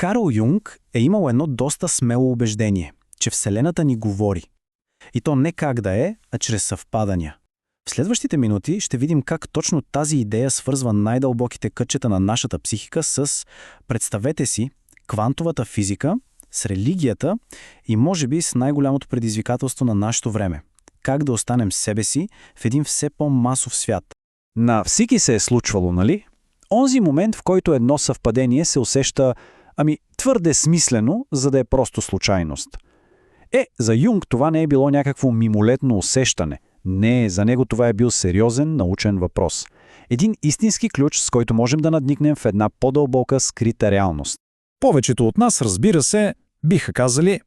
Карл Юнг е имал едно доста смело убеждение, че Вселената ни говори. И то не как да е, а чрез съвпадания. В следващите минути ще видим как точно тази идея свързва най-дълбоките кътчета на нашата психика с, представете си, квантовата физика, с религията и може би с най-голямото предизвикателство на нашето време. Как да останем себе си в един все по-масов свят. На всеки се е случвало, нали? Онзи момент, в който едно съвпадение се усеща, твърде смислено, за да е просто случайност. За Юнг това не е било някакво мимолетно усещане. Не, за него това е бил сериозен научен въпрос. Един истински ключ, с който можем да надникнем в една по-дълбока скрита реалност. Повечето от нас, разбира се, биха казали,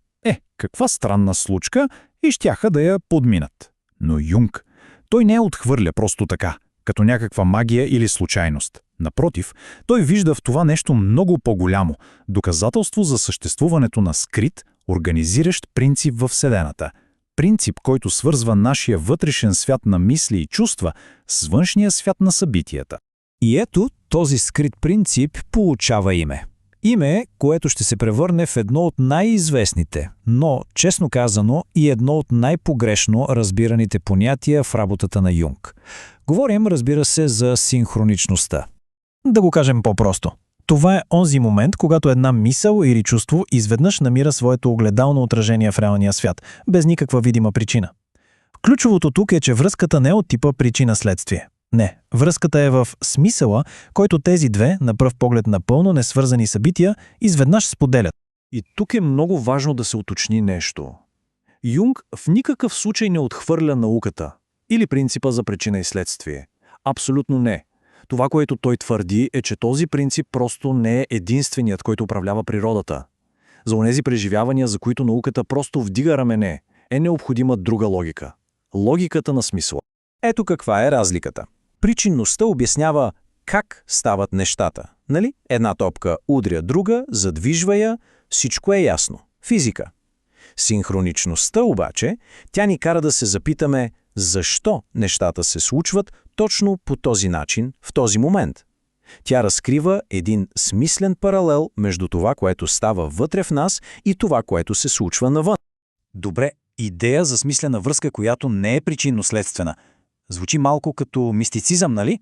каква странна случка, и щяха да я подминат. Но Юнг, той не я отхвърля просто така, като някаква магия или случайност. Напротив, той вижда в това нещо много по-голямо, доказателство за съществуването на скрит, организиращ принцип във Вселената. Принцип, който свързва нашия вътрешен свят на мисли и чувства с външния свят на събитията. И ето този скрит принцип получава име. Име, което ще се превърне в едно от най-известните, но, честно казано, и едно от най-погрешно разбираните понятия в работата на Юнг. Говорим, разбира се, за синхроничността. Да го кажем по-просто. Това е онзи момент, когато една мисъл или чувство изведнъж намира своето огледално отражение в реалния свят, без никаква видима причина. Ключовото тук е, че връзката не е от типа причина-следствие. Не, връзката е в смисъла, който тези две, на пръв поглед напълно несвързани събития, изведнъж споделят. И тук е много важно да се уточни нещо. Юнг в никакъв случай не отхвърля науката или принципа за причина и следствие. Абсолютно не. Това, което той твърди, е, че този принцип просто не е единственият, който управлява природата. За онези преживявания, за които науката просто вдига рамене, е необходима друга логика. Логиката на смисъла. Ето каква е разликата. Причинността обяснява как стават нещата. Нали? Една топка удря друга, задвижва я, всичко е ясно. Физика. Синхроничността обаче, тя ни кара да се запитаме защо нещата се случват точно по този начин, в този момент. Тя разкрива един смислен паралел между това, което става вътре в нас и това, което се случва навън. Добре, идея за смислена връзка, която не е причинно-следствена. Звучи малко като мистицизъм, нали?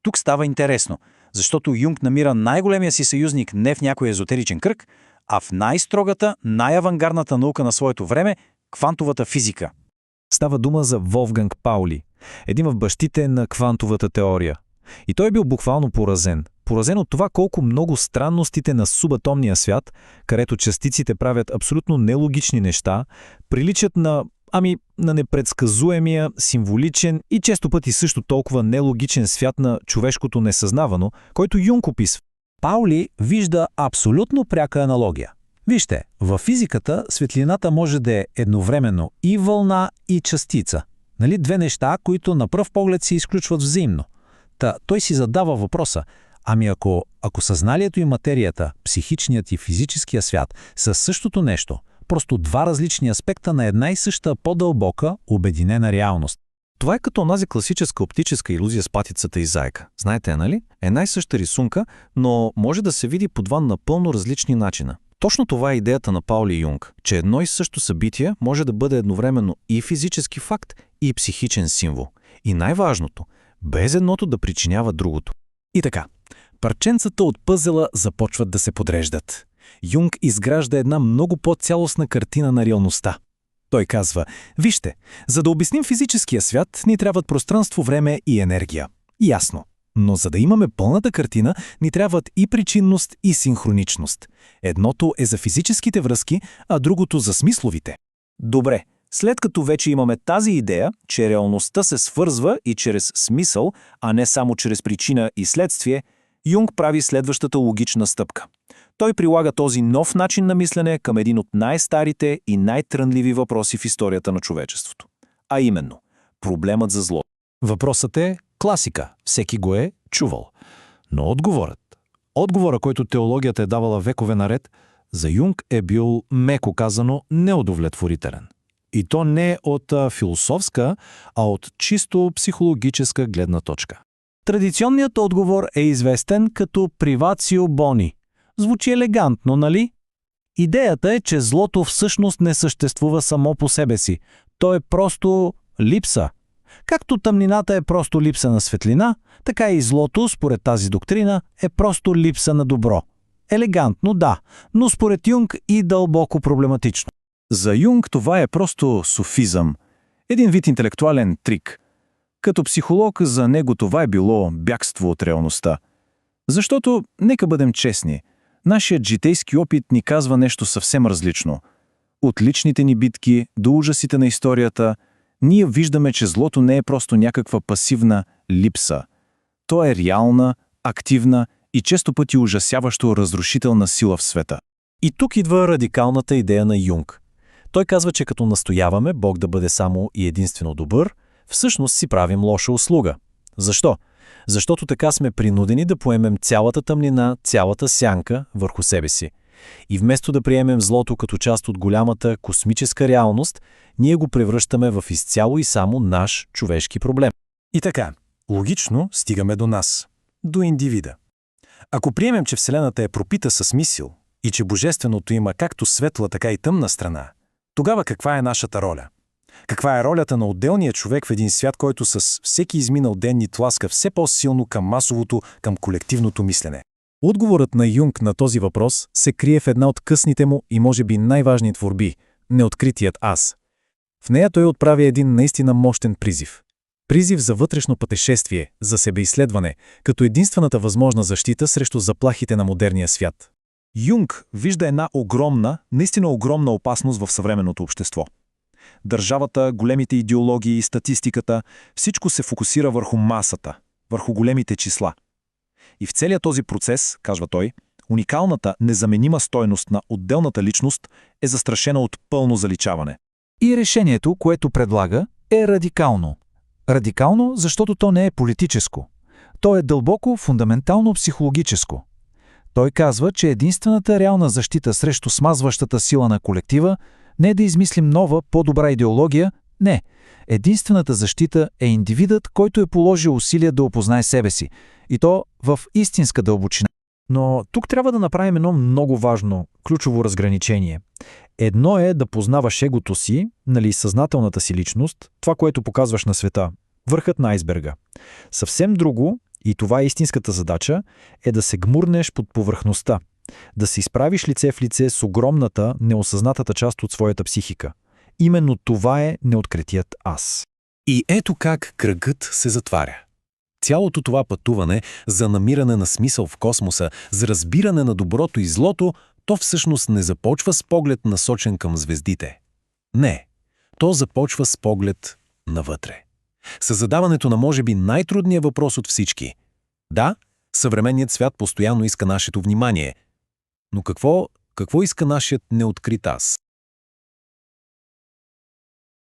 Тук става интересно, защото Юнг намира най-големия си съюзник не в някой езотеричен кръг, а в най-строгата, най-авангардната наука на своето време – квантовата физика. Става дума за Волфганг Паули, един от бащите на квантовата теория. И той е бил буквално поразен. Поразен от това колко много странностите на субатомния свят, където частиците правят абсолютно нелогични неща, приличат на непредсказуемия, символичен и често пъти също толкова нелогичен свят на човешкото несъзнавано, който Юнг описва. Паули вижда абсолютно пряка аналогия. Вижте, във физиката светлината може да е едновременно и вълна, и частица. Нали, две неща, които на пръв поглед се изключват взаимно. Той си задава въпроса, ако съзнанието и материята, психичният и физическия свят са същото нещо, просто два различни аспекта на една и съща по-дълбока, обединена реалност. Това е като онази класическа оптическа илюзия с патицата и зайка. Знаете, нали? Една и съща рисунка, но може да се види по два напълно различни начина. Точно това е идеята на Паули Юнг, че едно и също събитие може да бъде едновременно и физически факт, и психичен символ. И най-важното, без едното да причинява другото. И така, парченцата от пъзела започват да се подреждат. Юнг изгражда една много по-цялостна картина на реалността. Той казва, вижте, за да обясним физическия свят, ни трябват пространство, време и енергия. Ясно. Но за да имаме пълната картина, ни трябват и причинност, и синхроничност. Едното е за физическите връзки, а другото за смисловите. Добре, след като вече имаме тази идея, че реалността се свързва и чрез смисъл, а не само чрез причина и следствие, Юнг прави следващата логична стъпка. Той прилага този нов начин на мислене към един от най-старите и най-трънливи въпроси в историята на човечеството. А именно, проблемът за зло. Въпросът е класика, всеки го е чувал. Но отговорът, който теологията е давала векове наред, за Юнг е бил, меко казано, неудовлетворителен. И то не от философска, а от чисто психологическа гледна точка. Традиционният отговор е известен като привацио бони. Звучи елегантно, нали? Идеята е, че злото всъщност не съществува само по себе си. То е просто липса. Както тъмнината е просто липса на светлина, така и злото, според тази доктрина, е просто липса на добро. Елегантно, да, но според Юнг и дълбоко проблематично. За Юнг това е просто софизъм. Един вид интелектуален трик. Като психолог за него това е било бягство от реалността. Защото, нека бъдем честни, нашият житейски опит ни казва нещо съвсем различно. От личните ни битки до ужасите на историята, ние виждаме, че злото не е просто някаква пасивна липса. То е реална, активна и често пъти ужасяващо разрушителна сила в света. И тук идва радикалната идея на Юнг. Той казва, че като настояваме Бог да бъде само и единствено добър, всъщност си правим лоша услуга. Защо? Защото така сме принудени да поемем цялата тъмнина, цялата сянка върху себе си. И вместо да приемем злото като част от голямата космическа реалност, ние го превръщаме в изцяло и само наш човешки проблем. И така, логично стигаме до нас, до индивида. Ако приемем, че Вселената е пропита със смисъл и че Божественото има както светла, така и тъмна страна, тогава каква е нашата роля? Каква е ролята на отделния човек в един свят, който с всеки изминал ден ни тласка все по-силно към масовото, към колективното мислене? Отговорът на Юнг на този въпрос се крие в една от късните му и може би най-важни творби – Неоткритият аз. В нея той отправя един наистина мощен призив. Призив за вътрешно пътешествие, за себеизследване, като единствената възможна защита срещу заплахите на модерния свят. Юнг вижда една огромна, наистина огромна опасност в съвременното общество. Държавата, големите идеологии, статистиката – всичко се фокусира върху масата, върху големите числа. И в целия този процес, казва той, уникалната, незаменима стойност на отделната личност е застрашена от пълно заличаване. И решението, което предлага, е радикално. Радикално, защото то не е политическо. То е дълбоко, фундаментално психологическо. Той казва, че единствената реална защита срещу смазващата сила на колектива не е да измислим нова, по-добра идеология, не. Единствената защита е индивидът, който е положил усилия да опознае себе си, и то в истинска дълбочина. Но тук трябва да направим едно много важно, ключово разграничение. Едно е да познаваш егото си, съзнателната си личност, това, което показваш на света, върхът на айсберга. Съвсем друго, и това е истинската задача, е да се гмурнеш под повърхността, да се изправиш лице в лице с огромната, неосъзнатата част от своята психика. Именно това е неоткритият аз. И ето как кръгът се затваря. Цялото това пътуване за намиране на смисъл в космоса, за разбиране на доброто и злото, то всъщност не започва с поглед насочен към звездите. Не, то започва с поглед навътре. Със задаването на може би най-трудния въпрос от всички. Да, съвременният свят постоянно иска нашето внимание, но какво иска нашият неоткрит аз?